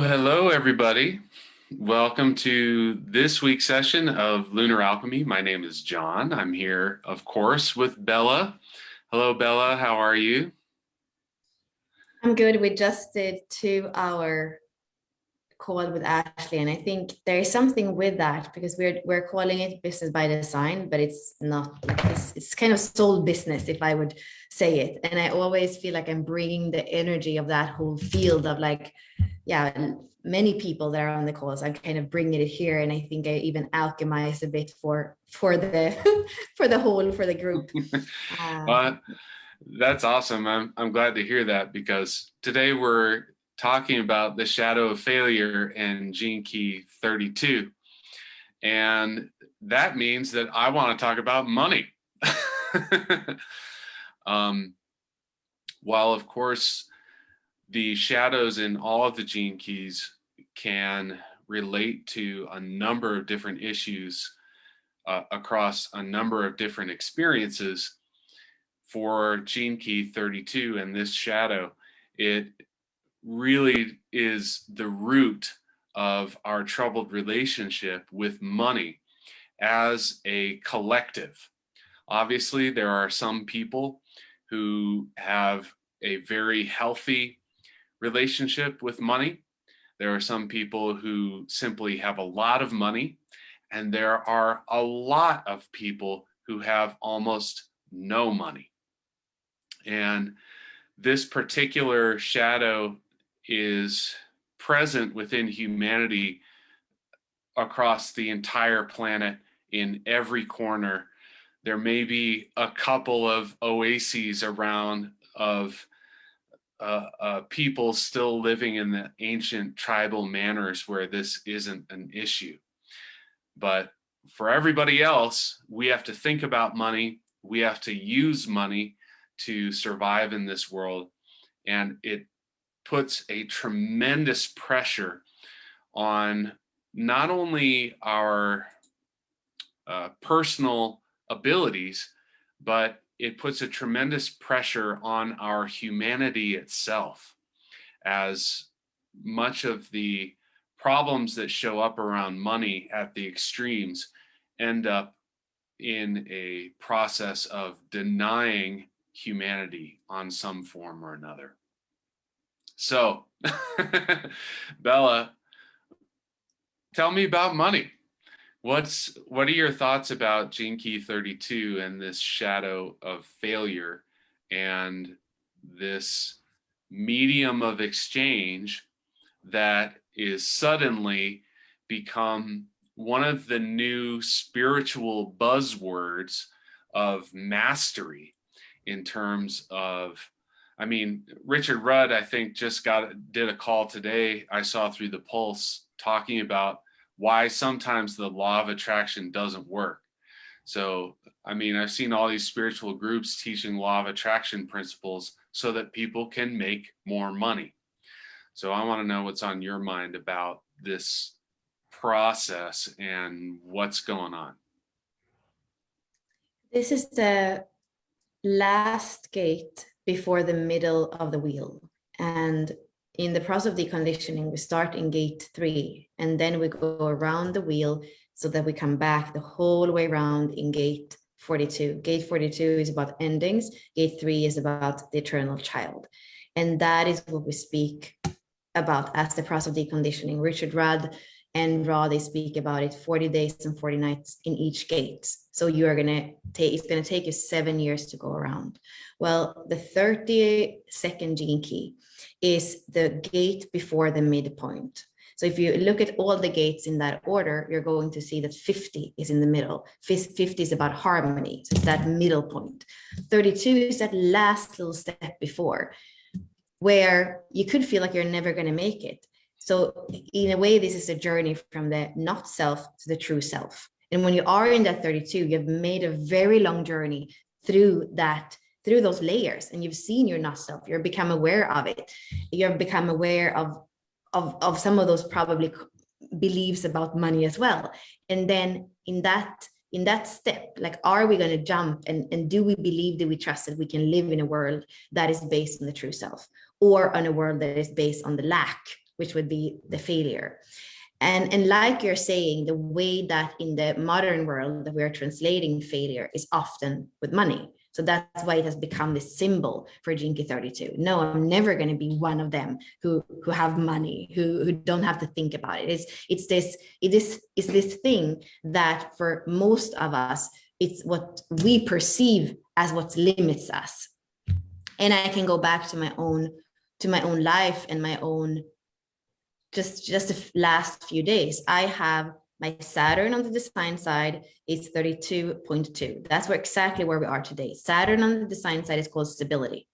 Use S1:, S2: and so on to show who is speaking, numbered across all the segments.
S1: Hello, everybody. Welcome to this week's session of Lunar Alchemy. My name is John. I'm here, of course, with Bella. Hello, Bella. How are you?
S2: I'm good. We just did 2 hour call with Ashley, and I think there is something with that because we're calling it business by design, but it's not. It's kind of soul business, if I would say it. And I always feel like I'm bringing the energy of that whole field of many people that are on the calls. I'm kind of bringing it here, and I think I even alchemize a bit for the for the group.
S1: Uh, that's awesome. I'm glad to hear that because today we're talking about the shadow of failure and gene key 32. And that means that I want to talk about money. um, while, of course, the shadows in all of the gene keys can relate to a number of different issues across a number of different experiences. For gene key 32 and this shadow, it really is the root of our troubled relationship with money as a collective. Obviously, there are some people who have a very healthy relationship with money. There are some people who simply have a lot of money, and there are a lot of people who have almost no money. And this particular shadow is present within humanity across the entire planet in every corner. There may be a couple of oases around of people still living in the ancient tribal manners where this isn't an issue. But for everybody else, we have to think about money. We have to use money to survive in this world. And it puts a tremendous pressure on not only our personal abilities, but it puts a tremendous pressure on our humanity itself, as much of the problems that show up around money at the extremes end up in a process of denying humanity on some form or another. So, Bella, tell me about money. What are your thoughts about gene key 32 and this shadow of failure and this medium of exchange that is suddenly become one of the new spiritual buzzwords of mastery in terms of, I mean, Richard Rudd, I think, just did a call today I saw through the Pulse talking about why sometimes the law of attraction doesn't work. So, I mean, I've seen all these spiritual groups teaching law of attraction principles so that people can make more money. So I want to know what's on your mind about this process and what's going on.
S2: This is the last gate before the middle of the wheel. And in the process of deconditioning, we start in gate 3, and then we go around the wheel so that we come back the whole way around in gate 42. Gate 42 is about endings. Gate 3 is about the eternal child. And that is what we speak about as the process of deconditioning. Richard Rudd and Raw, they speak about it 40 days and 40 nights in each gate. So you are it's going to take you 7 years to go around. Well, the 32nd gene key is the gate before the midpoint. So if you look at all the gates in that order, you're going to see that 50 is in the middle. 50 is about harmony. So it's that middle point. 32 is that last little step before, where you could feel like you're never going to make it. So in a way, this is a journey from the not self to the true self. And when you are in that 32, you've made a very long journey through those layers, and you've seen your not self. You've become aware of it. You've become aware of some of those probably beliefs about money as well. And then in that step, like, are we going to jump and do we believe, do we trust that we can live in a world that is based on the true self, or on a world that is based on the lack which would be the failure. And like you're saying, the way that in the modern world that we're translating failure is often with money. So that's why it has become this symbol for Gene Key 32. No, I'm never going to be one of them who have money, who don't have to think about it. It's this thing that for most of us, it's what we perceive as what limits us. And I can go back to my own life and my own just the last few days. I have my Saturn on the design side is 32.2. That's exactly where we are today. Saturn on the design side is called stability.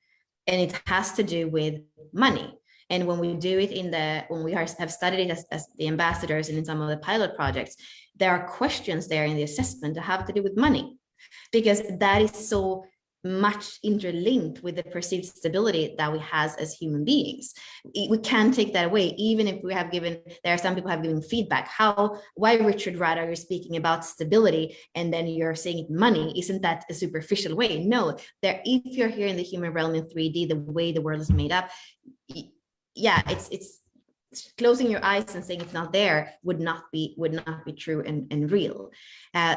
S2: And it has to do with money. And when we do it when we have studied it as the ambassadors and in some of the pilot projects, there are questions there in the assessment that have to do with money, because that is so much interlinked with the perceived stability that we have as human beings. We can't take that away, even if we have given, there are some people have given feedback. Why, Richard, rather you're speaking about stability and then you're saying money? Isn't that a superficial way? No, if you're here in the human realm in 3D, the way the world is made up, yeah, it's closing your eyes and saying it's not there would not be true and real.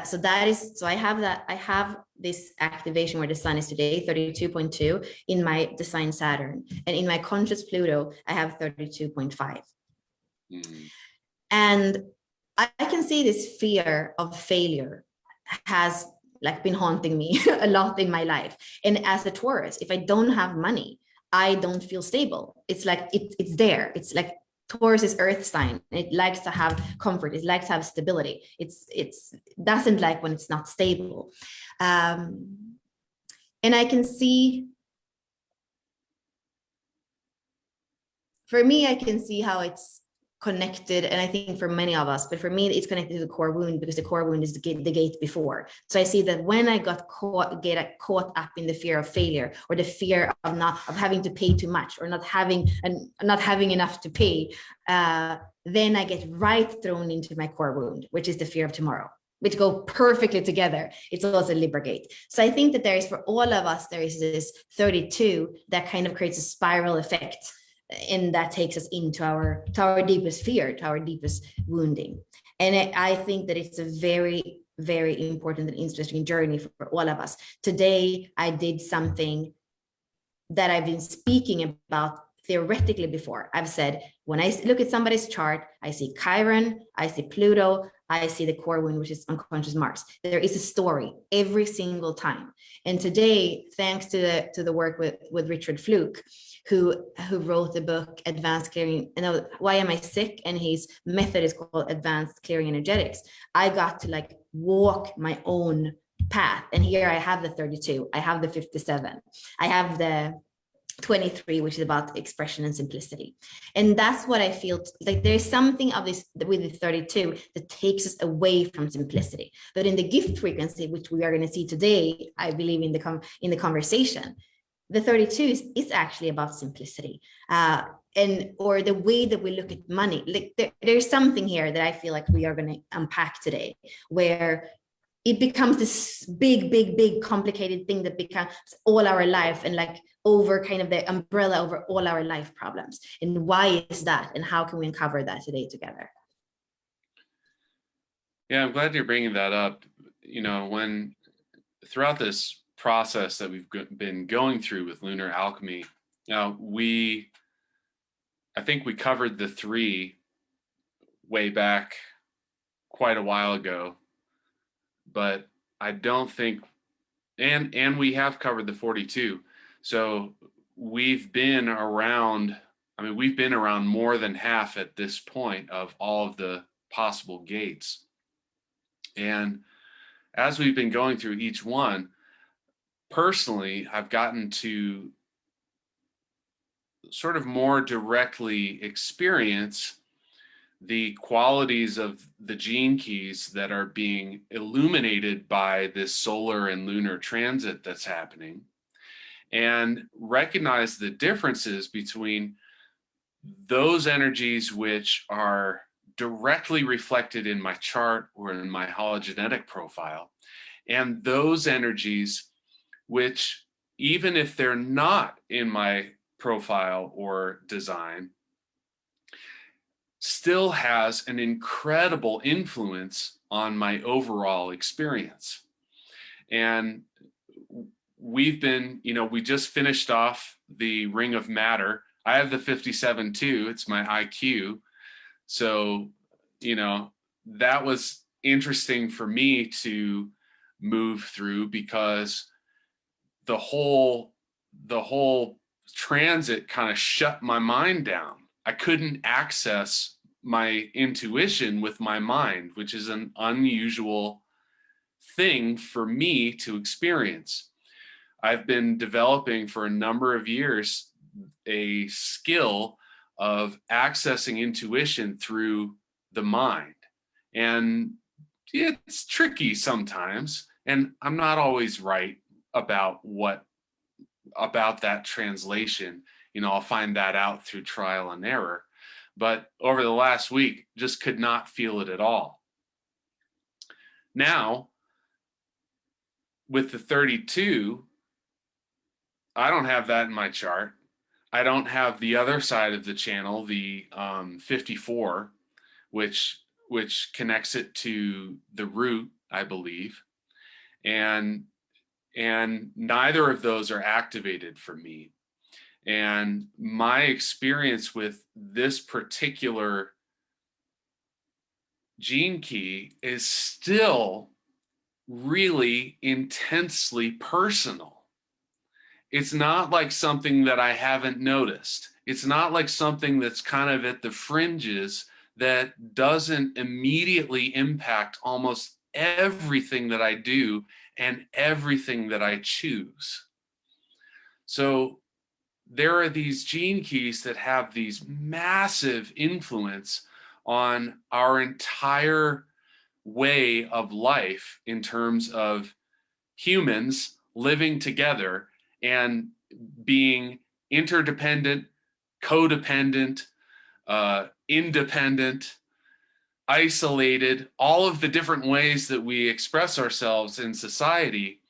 S2: So I have this activation where the sun is today 32.2 in my design Saturn, and in my conscious Pluto I have 32.5. And I can see this fear of failure has like been haunting me a lot in my life. And as a Taurus, if I don't have money, I don't feel stable. It's like it's there. It's like Taurus is earth sign. It likes to have comfort. It likes to have stability. It's doesn't like when it's not stable. And I can see, for me, I can see how it's connected, and I think for many of us, but for me, it's connected to the core wound, because the core wound is the gate before. So I see that when I got caught up in the fear of failure, or the fear of having to pay too much, or not having enough to pay, then I get right thrown into my core wound, which is the fear of tomorrow, which go perfectly together. It's also Libra gate. So I think that there is, for all of us, there is this 32 that kind of creates a spiral effect, and that takes us into our deepest fear, to our deepest wounding. And I think that it's a very, very important and interesting journey for all of us. Today, I did something that I've been speaking about theoretically before. I've said, when I look at somebody's chart, I see Chiron, I see Pluto, I see the core wound, which is unconscious Mars. There is a story every single time. And today, thanks to the work with Richard Fluke, who wrote the book Advanced Clearing, Why Am I Sick? And his method is called Advanced Clearing Energetics. I got to like walk my own path. And here I have the 32, I have the 57, I have the 23, which is about expression and simplicity. And that's what I feel like. There's something of this with the 32 that takes us away from simplicity. But in the gift frequency, which we are going to see today, I believe in the conversation, the 32 is actually about simplicity, or the way that we look at money. Like there's something here that I feel like we are going to unpack today, where it becomes this big complicated thing that becomes all our life, and like over kind of the umbrella over all our life problems. And why is that, and how can we uncover that today together?
S1: Yeah, I'm glad you're bringing that up. When throughout this process that we've been going through with Lunar Alchemy, I think we covered the 3 way back quite a while ago, but I don't think, and we have covered the 42. So we've been around more than half at this point of all of the possible gates. And as we've been going through each one, personally, I've gotten to sort of more directly experience the qualities of the gene keys that are being illuminated by this solar and lunar transit that's happening, and recognize the differences between those energies which are directly reflected in my chart or in my hologenetic profile, and those energies which, even if they're not in my profile or design, still has an incredible influence on my overall experience. And we've been, we just finished off the Ring of Matter. I have the 57 too. It's my IQ. So, that was interesting for me to move through, because the whole the whole transit kind of shut my mind down. I couldn't access my intuition with my mind, which is an unusual thing for me to experience. I've been developing for a number of years a skill of accessing intuition through the mind. And it's tricky sometimes, and I'm not always right about that translation. I'll find that out through trial and error. But over the last week, just could not feel it at all. Now, with the 32, I don't have that in my chart. I don't have the other side of the channel, the 54, which connects it to the root, I believe, and neither of those are activated for me. And my experience with this particular gene key is still really intensely personal. It's not like something that I haven't noticed. It's not like something that's kind of at the fringes that doesn't immediately impact almost everything that I do and everything that I choose. So there are these gene keys that have these massive influence on our entire way of life in terms of humans living together and being interdependent, codependent, independent, isolated, all of the different ways that we express ourselves in society.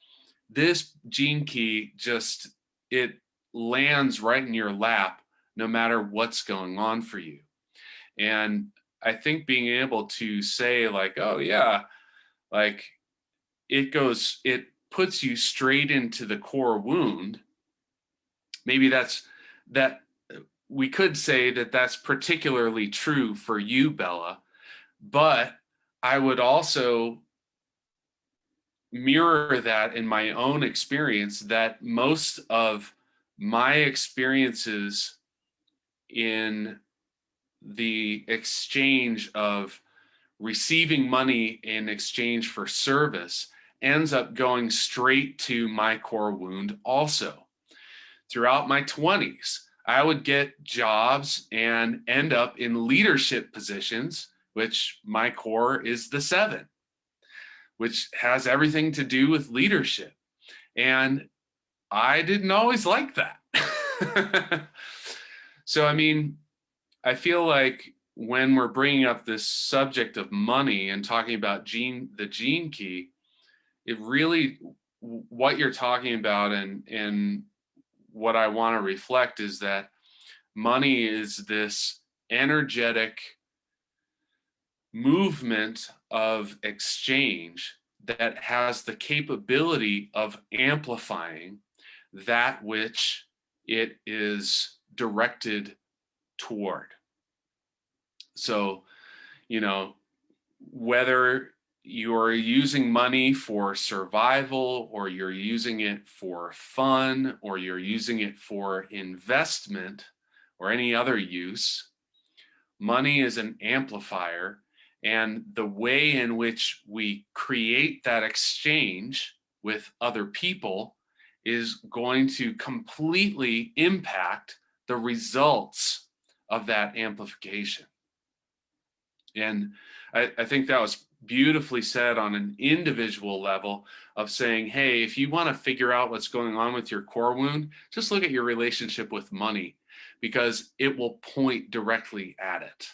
S1: This gene key just, it lands right in your lap no matter what's going on for you. And I think being able to say like, oh yeah, like it puts you straight into the core wound. Maybe that we could say that that's particularly true for you, Bella, but I would also mirror that in my own experience, that most of my experiences in the exchange of receiving money in exchange for service ends up going straight to my core wound also. Throughout my 20s, I would get jobs and end up in leadership positions, which my core is the 7, which has everything to do with leadership. And I didn't always like that. So, I mean, I feel like when we're bringing up this subject of money and talking about the gene key, it really, what you're talking about and what I want to reflect is that money is this energetic movement of exchange that has the capability of amplifying that which it is directed toward. So, whether you're using money for survival, or you're using it for fun, or you're using it for investment or any other use, money is an amplifier. And the way in which we create that exchange with other people is going to completely impact the results of that amplification. And I think that was beautifully said on an individual level of saying, hey, if you want to figure out what's going on with your core wound, just look at your relationship with money, because it will point directly at it.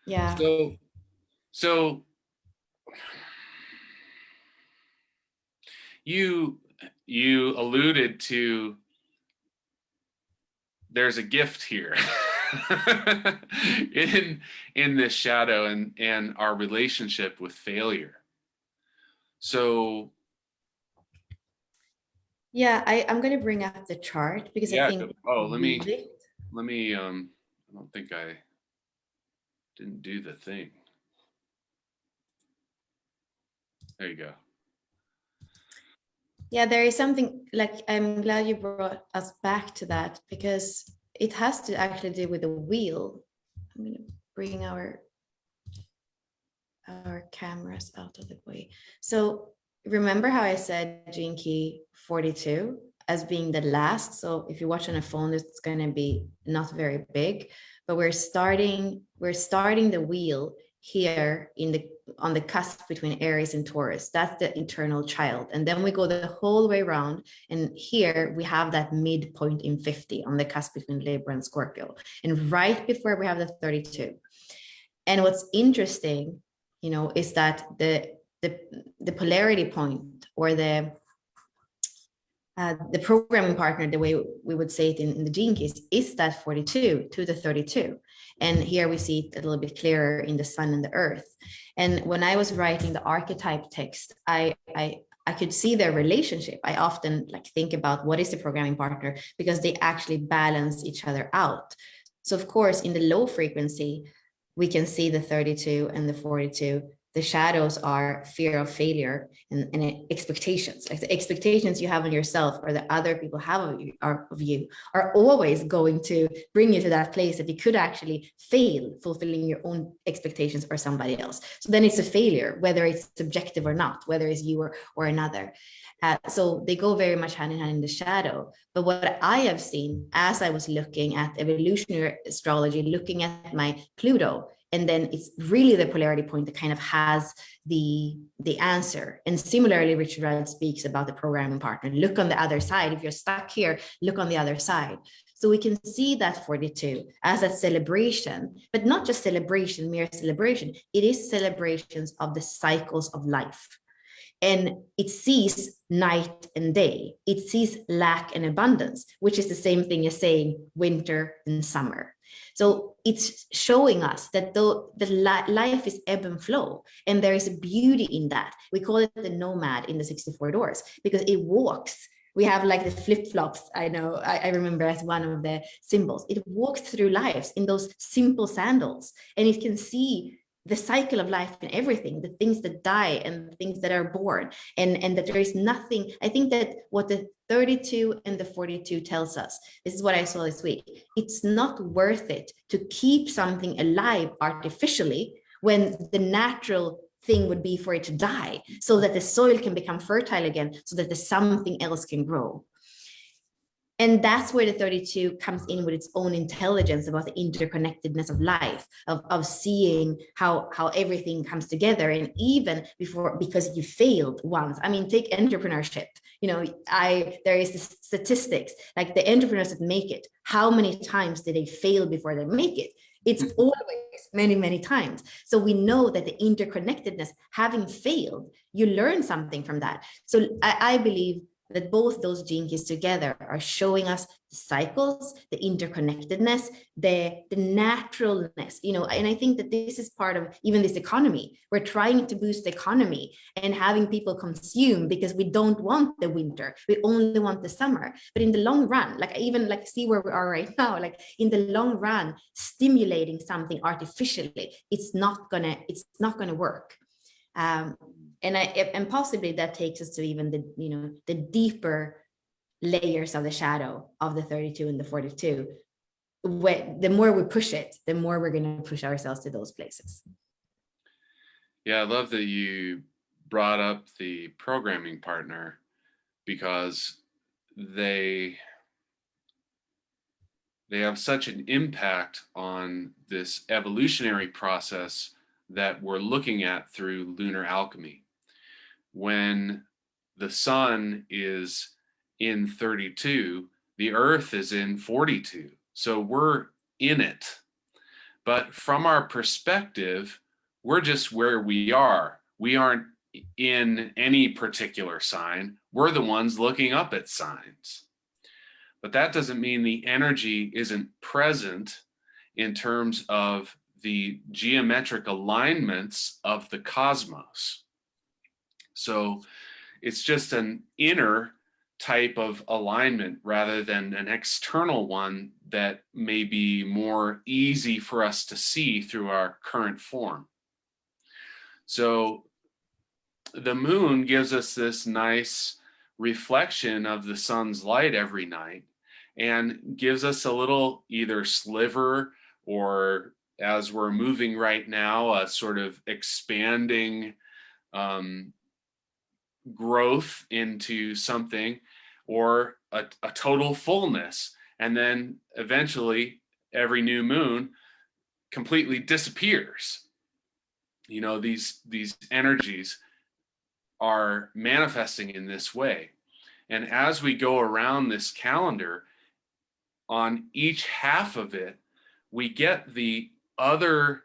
S2: Yeah.
S1: So you alluded to there's a gift here in this shadow and our relationship with failure. So
S2: Yeah, I'm going to bring up the chart because I
S1: yeah,
S2: think
S1: oh,
S2: vivid.
S1: let me I don't think I didn't do the thing. There you go.
S2: Yeah, there is something like I'm glad you brought us back to that because it has to actually do with the wheel. I'm going to bring our cameras out of the way. So remember how I said gene key 42 as being the last. So if you watch on a phone, it's going to be not very big, but we're starting the wheel here in the on the cusp between Aries and Taurus. That's the eternal child. And then we go the whole way around. And here we have that midpoint in 50 on the cusp between Libra and Scorpio. And right before we have the 32. And what's interesting, is that the polarity point or the programming partner, the way we would say it in the gene keys, is that 42 to the 32. And here we see it a little bit clearer in the sun and the earth. And when I was writing the archetype text, I could see their relationship. I often think about what is the programming partner because they actually balance each other out. So of course, in the low frequency, we can see the 32 and the 42. The shadows are fear of failure and expectations. Like the expectations you have on yourself or that other people have of you are always going to bring you to that place that you could actually fail fulfilling your own expectations for somebody else. So then it's a failure, whether it's subjective or not, whether it's you or another. So they go very much hand in hand in the shadow. But what I have seen as I was looking at evolutionary astrology, looking at my Pluto, and then it's really the polarity point that kind of has the answer. And similarly, Richard Rudd speaks about the programming partner. Look on the other side. If you're stuck here, look on the other side. So we can see that 42 as a celebration, but not just celebration, mere celebration. It is celebrations of the cycles of life. And it sees night and day. It sees lack and abundance, which is the same thing as saying winter and summer. So it's showing us that the life is ebb and flow, and there is a beauty in that. We call it the nomad in the 64 doors because it walks. We have like the flip-flops. I know, I remember as one of the symbols. It walks through lives in those simple sandals, and it can see the cycle of life and everything, the things that die and the things that are born, and that there is nothing. I think that what the 32 and the 42 tells us, this is what I saw this week, it's not worth it to keep something alive artificially when the natural thing would be for it to die so that the soil can become fertile again, so that the something else can grow. And that's where the 32 comes in with its own intelligence about the interconnectedness of life, of seeing how everything comes together. And even before, because you failed once. I mean, take entrepreneurship. There is the statistics, like the entrepreneurs that make it, how many times did they fail before they make it? It's always many, many times. So we know that the interconnectedness, having failed, you learn something from that. So I believe that both those gene keys together are showing us the cycles, the interconnectedness, the naturalness, and I think that this is part of even this economy. We're trying to boost the economy and having people consume because we don't want the winter. We only want the summer. But in the long run, see where we are right now, in the long run, stimulating something artificially, it's not gonna work. And possibly that takes us to even the deeper layers of the shadow of the 32 and the 42. The more we push it, the more we're going to push ourselves to those places.
S1: Yeah, I love that you brought up the programming partner because they have such an impact on this evolutionary process that we're looking at through lunar alchemy. When the sun is in 32, the earth is in 42. So we're in it. But from our perspective, we're just where we are. We aren't in any particular sign. We're the ones looking up at signs. but that doesn't mean the energy isn't present in terms of the geometric alignments of the cosmos. So it's just an inner type of alignment rather than an external one that may be more easy for us to see through our current form. So the moon gives us this nice reflection of the sun's light every night and gives us a little either sliver, or as we're moving right now, a sort of expanding growth into something, or a total fullness. And then eventually every new moon completely disappears. You know, these energies are manifesting in this way. And as we go around this calendar, on each half of it, we get the other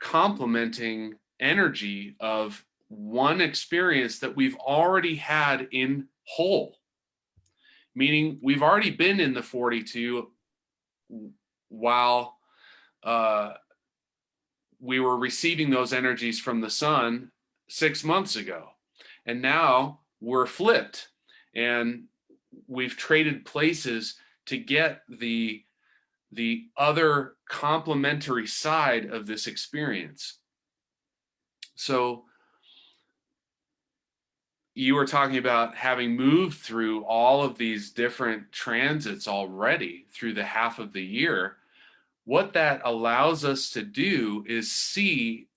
S1: complementing energy of one experience that we've already had in whole. Meaning we've already been in the 42 while we were receiving those energies from the sun 6 months ago. And now we're flipped and we've traded places to get the other complementary side of this experience. So you were talking about having moved through all of these different transits already through the half of the year. What that allows us to do is see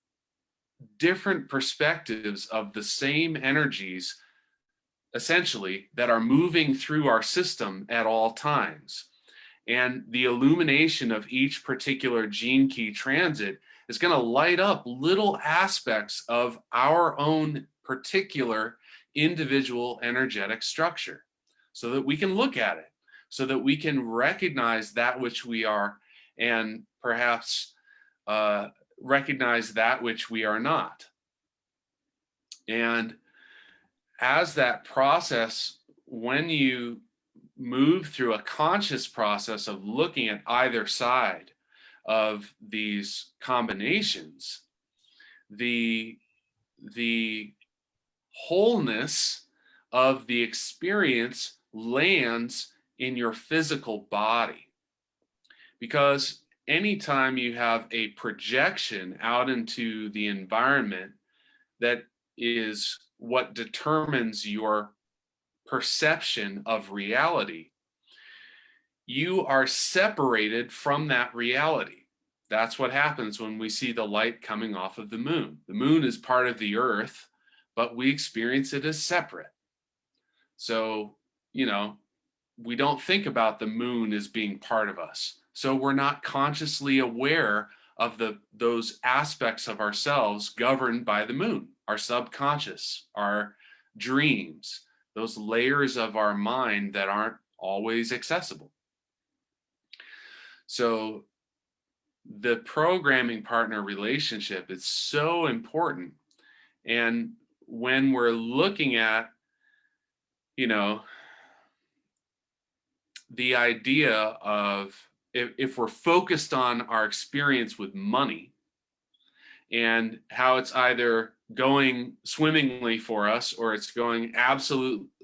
S1: different perspectives of the same energies, essentially, that are moving through our system at all times. And the illumination of each particular gene key transit is going to light up little aspects of our own particular individual energetic structure so that we can look at it, so that we can recognize that which we are, and perhaps recognize that which we are not. And as that process, when you move through a conscious process of looking at either side of these combinations, the wholeness of the experience lands in your physical body. Because anytime you have a projection out into the environment that is what determines your perception of reality, you are separated from that reality. That's what happens when we see the light coming off of the moon. The moon is part of the earth, but we experience it as separate. So, you know, we don't think about the moon as being part of us. So we're not consciously aware of those aspects of ourselves governed by the moon, our subconscious, our dreams, those layers of our mind that aren't always accessible. So the programming partner relationship is so important. And when we're looking at, you know, the idea of if we're focused on our experience with money and how it's either going swimmingly for us or it's going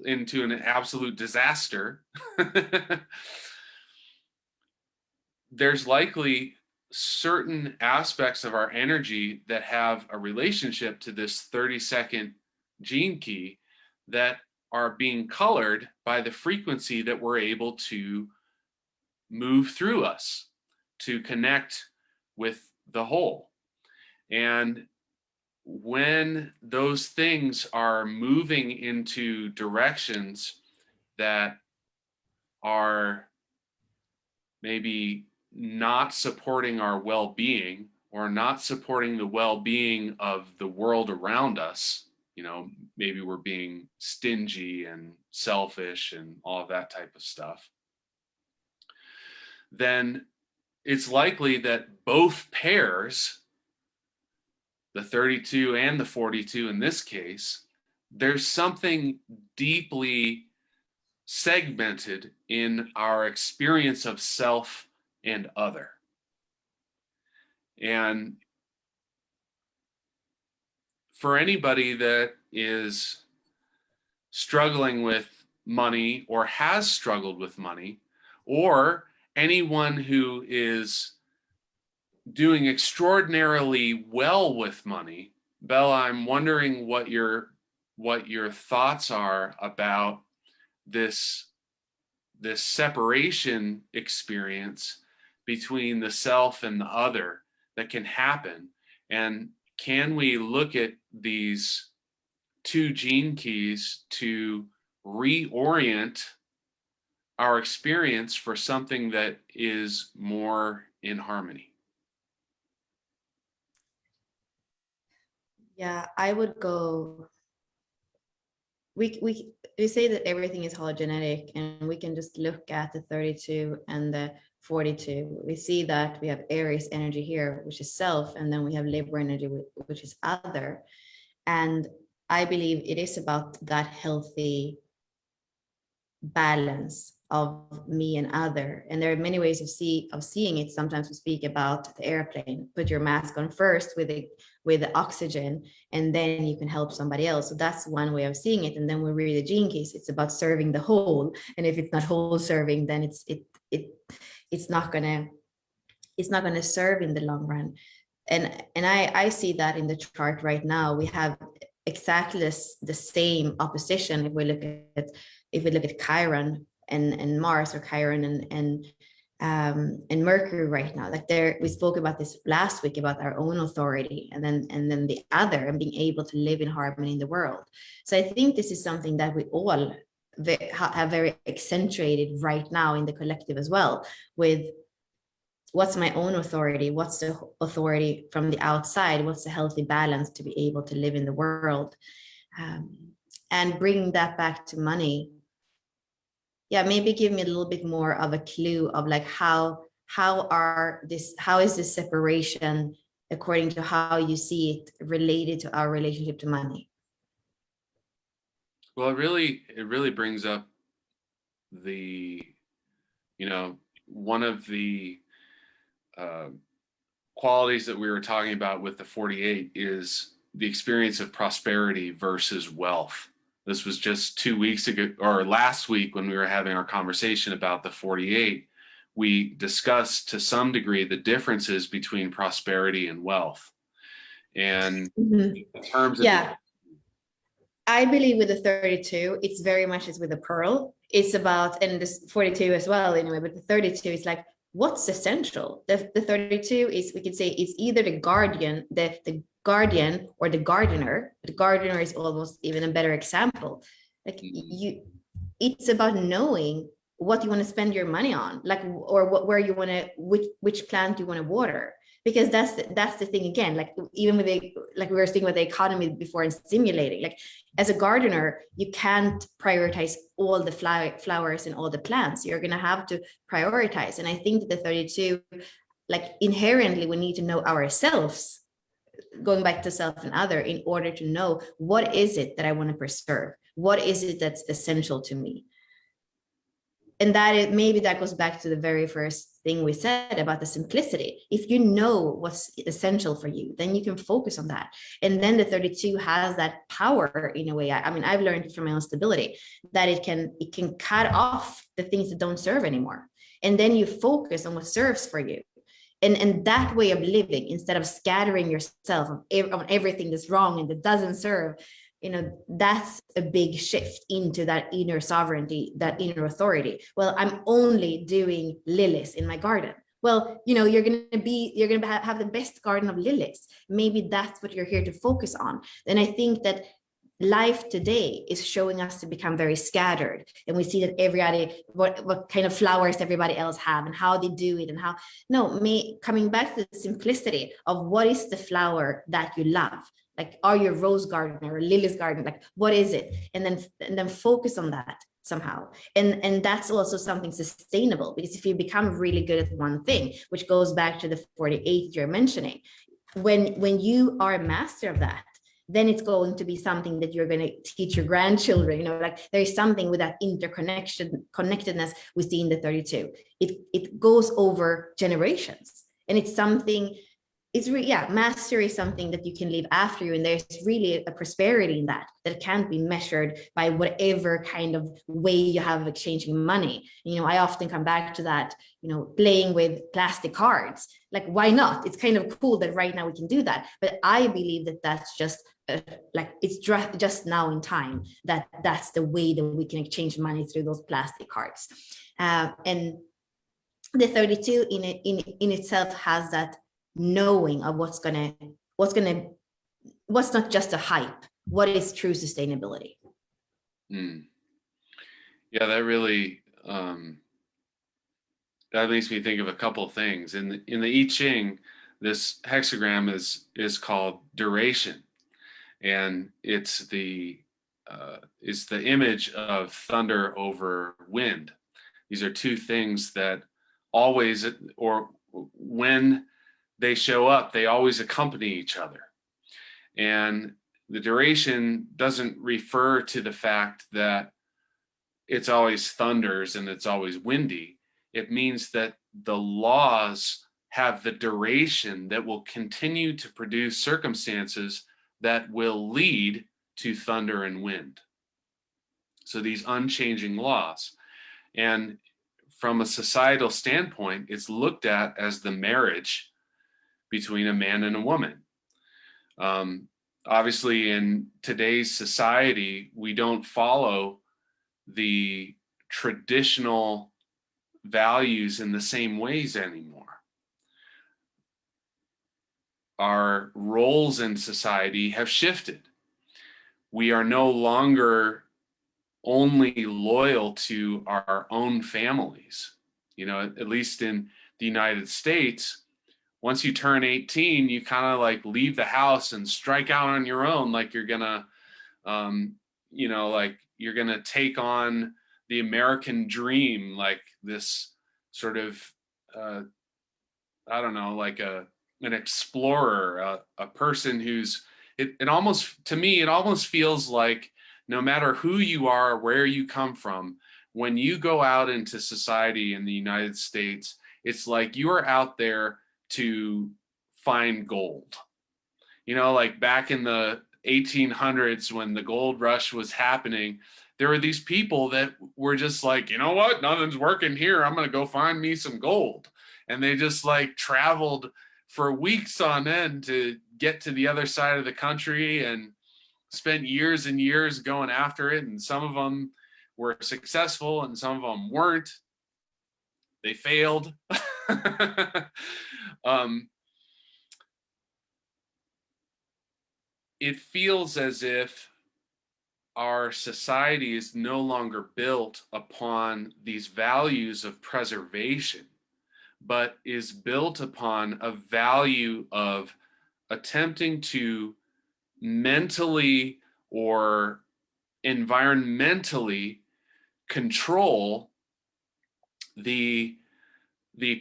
S1: into an absolute disaster, there's likely certain aspects of our energy that have a relationship to this 30-second gene key that are being colored by the frequency that we're able to move through us to connect with the whole. And when those things are moving into directions that are maybe not supporting our well-being or not supporting the well-being of the world around us, you know, maybe we're being stingy and selfish and all of that type of stuff, then it's likely that both pairs, the 32 and the 42 in this case, there's something deeply segmented in our experience of self and other. And for anybody that is struggling with money or has struggled with money, or anyone who is doing extraordinarily well with money, Bella, I'm wondering what your thoughts are about this separation experience between the self and the other that can happen. And can we look at these two gene keys to reorient our experience for something that is more in harmony?
S2: Yeah, I would go. We say that everything is hologenetic, and we can just look at the 32 and the 42. We see that we have Aries energy here, which is self, and then we have Libra energy, which is other. And I believe it is about that healthy balance of me and other. And there are many ways of seeing it. Sometimes we speak about the airplane. Put your mask on first with the oxygen, and then you can help somebody else. So that's one way of seeing it. And then we read the gene keys. It's about serving the whole. And if it's not whole serving, then it's not gonna serve in the long run. And I see that in the chart right now. We have exactly the same opposition if we look at Chiron and Mars, or Chiron and Mercury right now. Like we spoke about this last week about our own authority, and then the other, and being able to live in harmony in the world. So I think this is something that we all have very accentuated right now in the collective as well, with what's my own authority, what's the authority from the outside, what's the healthy balance to be able to live in the world, and bringing that back to money. Yeah, maybe give me a little bit more of a clue of like how is this separation, according to how you see it, related to our relationship to money?
S1: Well, it really brings up the, one of the qualities that we were talking about with the 48 is the experience of prosperity versus wealth. This was just 2 weeks ago, or last week, when we were having our conversation about the 48. We discussed to some degree the differences between prosperity and wealth. And in terms of,
S2: yeah, I believe with the 32, it's very much as with the pearl. It's about, and this 42 as well anyway, but the 32 is like, what's essential? The 32 is, we could say, it's either the guardian, the guardian, or the gardener. The gardener is almost even a better example. Like it's about knowing what you want to spend your money on, like, or where you want to, which plant you want to water. Because that's the thing again, like even with like we were speaking about the economy before and stimulating, like as a gardener, you can't prioritize all the flowers and all the plants. You're going to have to prioritize. And I think that the 32, like inherently, we need to know ourselves, going back to self and other, in order to know what is it that I want to preserve? What is it that's essential to me? And maybe that goes back to the very first thing we said about the simplicity. If you know what's essential for you, then you can focus on that. And then the 32 has that power in a way. I mean, I've learned from my own stability that it can cut off the things that don't serve anymore. And then you focus on what serves for you. And that way of living, instead of scattering yourself on everything that's wrong and that doesn't serve, that's a big shift into that inner sovereignty, that inner authority. Well, I'm only doing lilies in my garden. Well, you're going to have the best garden of lilies. Maybe that's what you're here to focus on. And I think that life today is showing us to become very scattered, and we see that everybody, what kind of flowers everybody else have and how they do it, and coming back to the simplicity of what is the flower that you love. Like, are you a rose gardener or lily's garden? Like, what is it? And then focus on that somehow. And that's also something sustainable, because if you become really good at one thing, which goes back to the 48 you're mentioning, when you are a master of that, then it's going to be something that you're going to teach your grandchildren. You know, like there is something with that connectedness we see in the 32. It goes over generations, and it's something, mastery is something that you can leave after you, and there's really a prosperity in that can't be measured by whatever kind of way you have of exchanging money. You know, I often come back to that, you know, playing with plastic cards. Like, why not? It's kind of cool that right now we can do that, but I believe that that's just like it's just now in time that's the way that we can exchange money through those plastic cards. And the 32 in itself has that knowing of what's not just a hype, what is true sustainability.
S1: Yeah, that really that makes me think of a couple of things. In the I Ching, this hexagram is called duration, and it's the image of thunder over wind. These are two things that always, or when they show up, they always accompany each other. And the duration doesn't refer to the fact that it's always thunders and it's always windy. It means that the laws have the duration that will continue to produce circumstances that will lead to thunder and wind. So these unchanging laws. And from a societal standpoint, it's looked at as the marriage between a man and a woman. Obviously, in today's society, we don't follow the traditional values in the same ways anymore. Our roles in society have shifted. We are no longer only loyal to our own families. You know, at least in the United States, once you turn 18, you kind of like leave the house and strike out on your own, like you're gonna, like you're gonna take on the American dream, like this sort of, I don't know, like an explorer, a person who's, it almost, to me, it almost feels like no matter who you are, where you come from, when you go out into society in the United States, it's like you are out there to find gold. You know, like back in the 1800s when the gold rush was happening, there were these people that were just like, you know what, nothing's working here, I'm going to go find me some gold. And they just like traveled for weeks on end to get to the other side of the country and spent years and years going after it. And some of them were successful and some of them weren't. They failed. It feels as if our society is no longer built upon these values of preservation, but is built upon a value of attempting to mentally or environmentally control the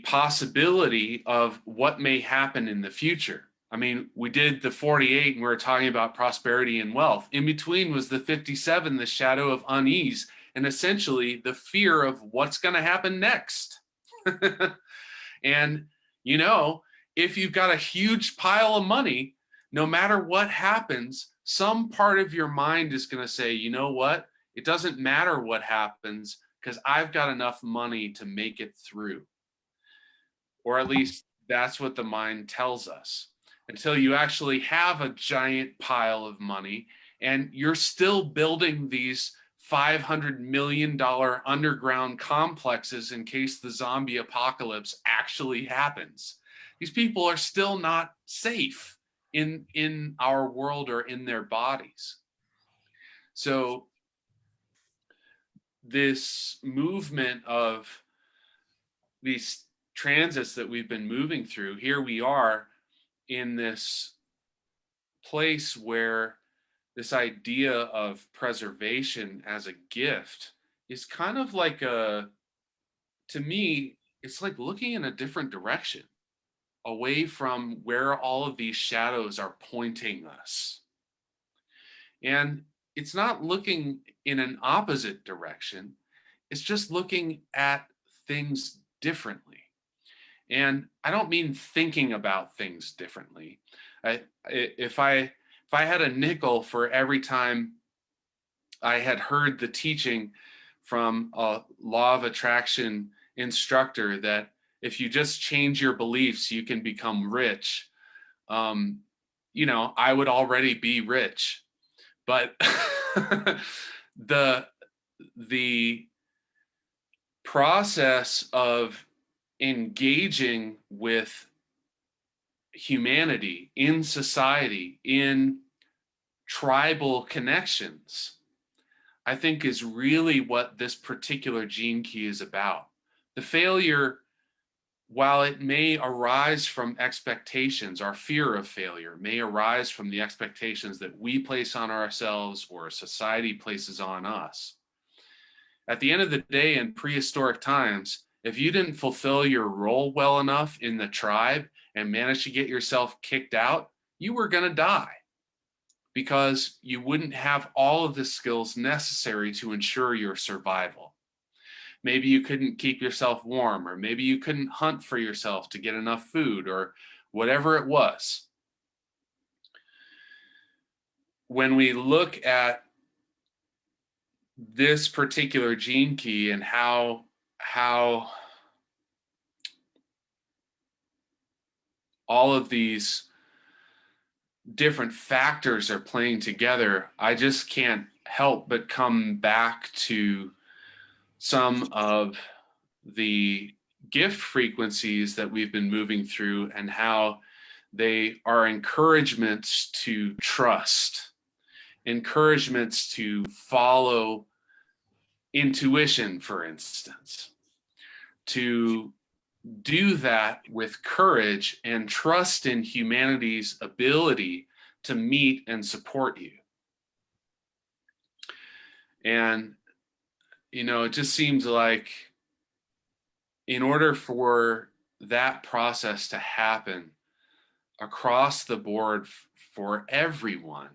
S1: possibility of what may happen in the future. I mean, we did the 48 and we were talking about prosperity and wealth. In between was the 57, the shadow of unease, and essentially the fear of what's going to happen next. And, you know, if you've got a huge pile of money, no matter what happens, some part of your mind is going to say, you know what? It doesn't matter what happens because I've got enough money to make it through. Or at least that's what the mind tells us. Until you actually have a giant pile of money and you're still building these $500 million underground complexes in case the zombie apocalypse actually happens. These people are still not safe in our world or in their bodies. So this movement of these transits that we've been moving through, here we are in this place where this idea of preservation as a gift is kind of like to me, it's like looking in a different direction, away from where all of these shadows are pointing us. And it's not looking in an opposite direction. It's just looking at things differently. And I don't mean thinking about things differently. If I had a nickel for every time I had heard the teaching from a law of attraction instructor that if you just change your beliefs, you can become rich, um, I would already be rich. But the the process of engaging with humanity in society, in tribal connections, I think is really what this particular gene key is about. The failure, while it may arise from expectations, our fear of failure may arise from the expectations that we place on ourselves or society places on us. At the end of the day, in prehistoric times, if you didn't fulfill your role well enough in the tribe and managed to get yourself kicked out, you were going to die because you wouldn't have all of the skills necessary to ensure your survival. Maybe you couldn't keep yourself warm, or maybe you couldn't hunt for yourself to get enough food, or whatever it was. When we look at this particular gene key and how all of these different factors are playing together, I just can't help but come back to some of the gift frequencies that we've been moving through and how they are encouragements to trust, encouragements to follow intuition, for instance, to do that with courage and trust in humanity's ability to meet and support you. And, it just seems like in order for that process to happen across the board for everyone,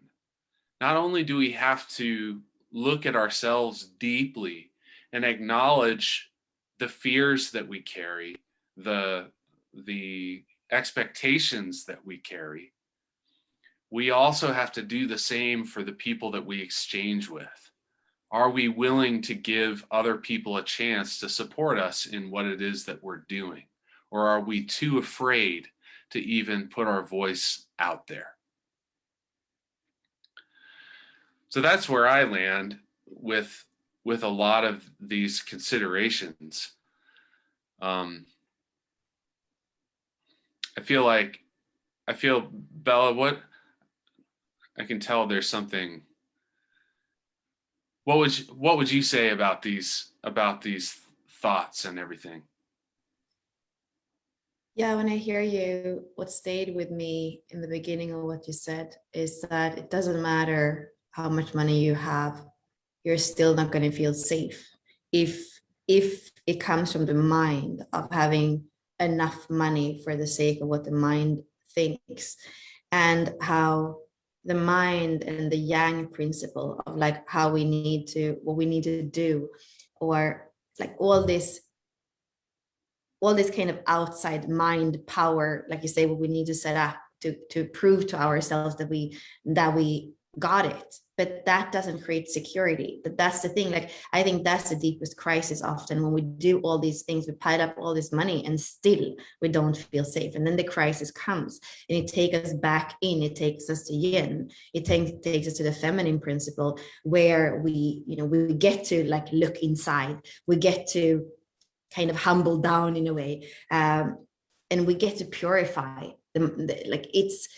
S1: not only do we have to look at ourselves deeply and acknowledge the fears that we carry, the expectations that we carry, we also have to do the same for the people that we exchange with. Are we willing to give other people a chance to support us in what it is that we're doing? Or are we too afraid to even put our voice out there? So that's where I land with a lot of these considerations. I feel Bella, what I can tell there's something. What would you say about these thoughts and everything?
S2: Yeah, when I hear you, what stayed with me in the beginning of what you said is that it doesn't matter how much money you have, you're still not going to feel safe if it comes from the mind of having enough money for the sake of what the mind thinks, and how the mind and the yang principle of like how we need to, what we need to do, or like all this kind of outside mind power, like you say, what we need to set up to prove to ourselves that we got it. But that doesn't create security. But that's the thing. Like, I think that's the deepest crisis often, when we do all these things, we pile up all this money and still we don't feel safe. And then the crisis comes and it takes us back in, it takes us to yin, it takes us to the feminine principle, where we get to like look inside, we get to kind of humble down in a way, and we get to purify them. Like it's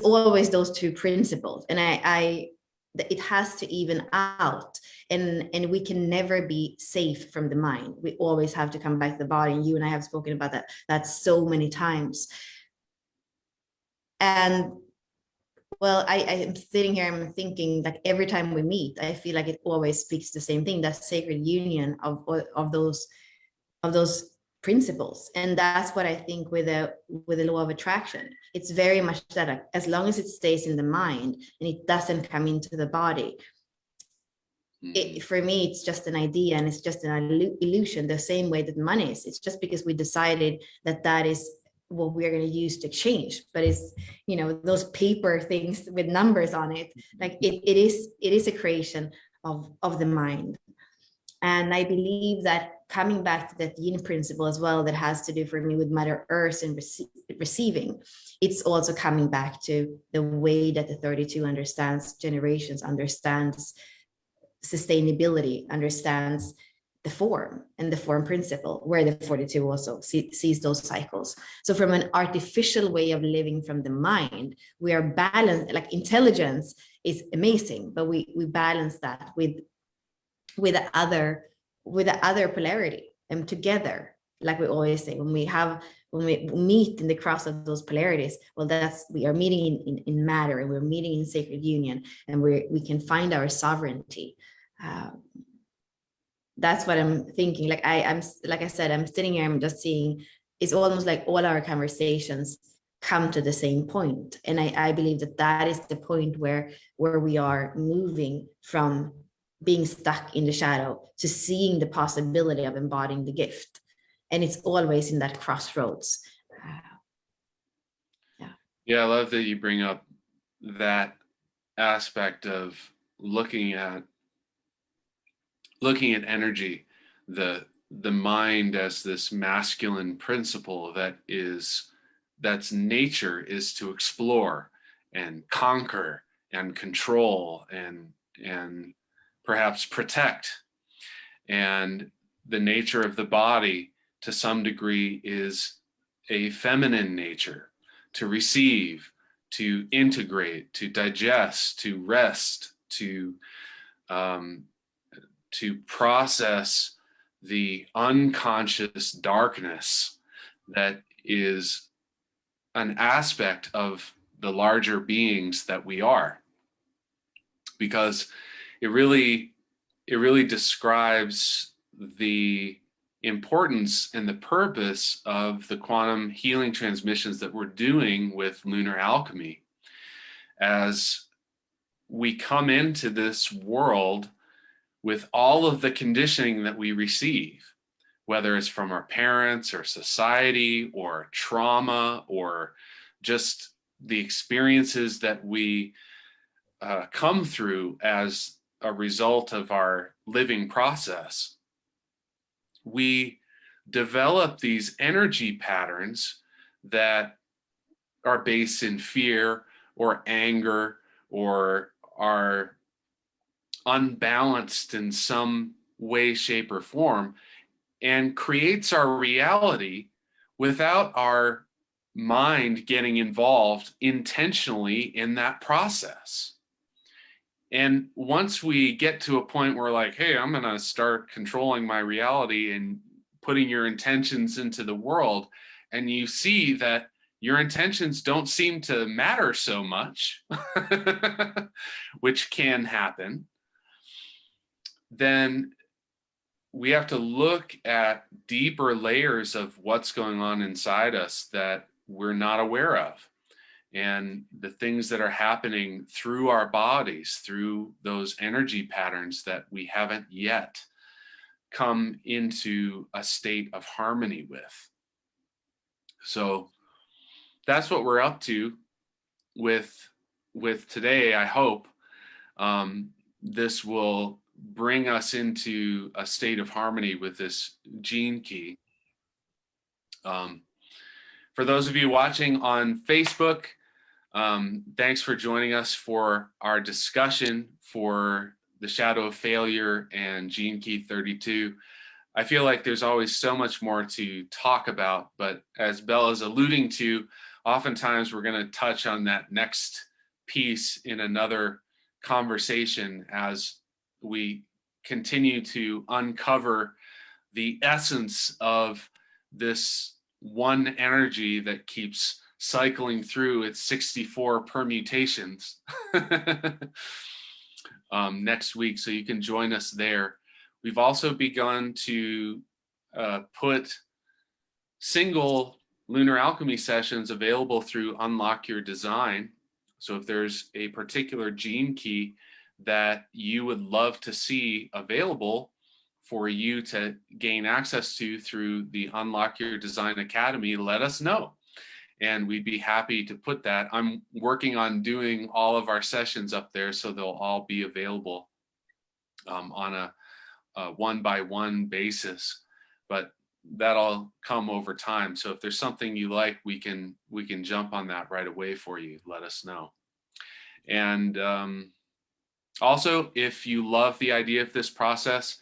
S2: always those two principles, and I it has to even out, and we can never be safe from the mind. We always have to come back to the body, and you and I have spoken about that so many times. And well, I'm sitting here, I'm thinking, like, every time we meet, I feel like it always speaks the same thing, that sacred union of those principles. And that's what I think with the law of attraction. It's very much that as long as it stays in the mind and it doesn't come into the body, for me, it's just an idea and it's just an illusion, the same way that money is. It's just because we decided that that is what we're going to use to exchange. But it's, you know, those paper things with numbers on it, like it is a creation of the mind. And I believe that coming back to that yin principle as well, that has to do for me with Mother Earth and receiving, it's also coming back to the way that the 32 understands generations, understands sustainability, understands the form and the form principle, where the 42 also sees those cycles. So from an artificial way of living from the mind, we are balanced, like intelligence is amazing, but we balance that with the other polarity, and together, like we always say, when we meet in the cross of those polarities, well, that's, we are meeting in matter, and we're meeting in sacred union, and we can find our sovereignty. That's what I'm thinking. Like I'm like I said, I'm sitting here, I'm just seeing, it's almost like all our conversations come to the same point. And I believe that that is the point where we are moving from being stuck in the shadow to seeing the possibility of embodying the gift. And it's always in that crossroads.
S1: Yeah, I love that you bring up that aspect of looking at energy, the mind as this masculine principle that's nature is to explore and conquer and control and perhaps protect. And the nature of the body to some degree is a feminine nature, to receive, to integrate, to digest, to rest, to process the unconscious darkness that is an aspect of the larger beings that we are. Because it really describes the importance and the purpose of the quantum healing transmissions that we're doing with Lunar Alchemy. As we come into this world with all of the conditioning that we receive, whether it's from our parents or society or trauma or just the experiences that we come through as a result of our living process, we develop these energy patterns that are based in fear or anger or are unbalanced in some way, shape, or form, and creates our reality without our mind getting involved intentionally in that process. And once we get to a point where, like, hey, I'm going to start controlling my reality and putting your intentions into the world, and you see that your intentions don't seem to matter so much, which can happen, then we have to look at deeper layers of what's going on inside us that we're not aware of. And the things that are happening through our bodies, through those energy patterns that we haven't yet come into a state of harmony with. So that's what we're up to with today. I hope this will bring us into a state of harmony with this gene key. For those of you watching on Facebook, thanks for joining us for our discussion for the Shadow of Failure and Gene Key 32. I feel like there's always so much more to talk about, but as Bella's alluding to, oftentimes we're going to touch on that next piece in another conversation as we continue to uncover the essence of this one energy that keeps cycling through its 64 permutations next week. So you can join us there. We've also begun to put single Lunar Alchemy sessions available through Unlock Your Design. So if there's a particular gene key that you would love to see available for you to gain access to through the Unlock Your Design Academy, let us know. And we'd be happy to put that. I'm working on doing all of our sessions up there, so they'll all be available on a one-by-one basis. But that'll come over time. So if there's something you like, we can jump on that right away for you. Let us know. And also, if you love the idea of this process,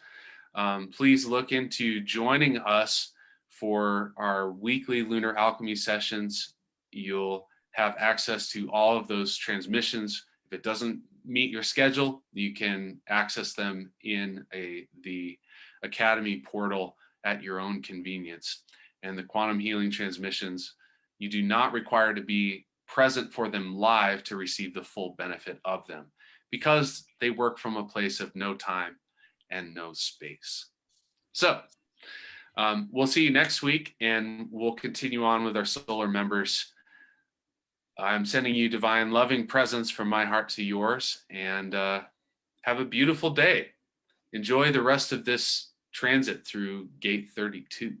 S1: please look into joining us for our weekly Lunar Alchemy sessions. You'll have access to all of those transmissions. If it doesn't meet your schedule, you can access them in the Academy portal at your own convenience. And the quantum healing transmissions, you do not require to be present for them live to receive the full benefit of them, because they work from a place of no time and no space. So we'll see you next week, and we'll continue on with our solar members. I'm sending you divine loving presence from my heart to yours, and have a beautiful day. Enjoy the rest of this transit through gate 32.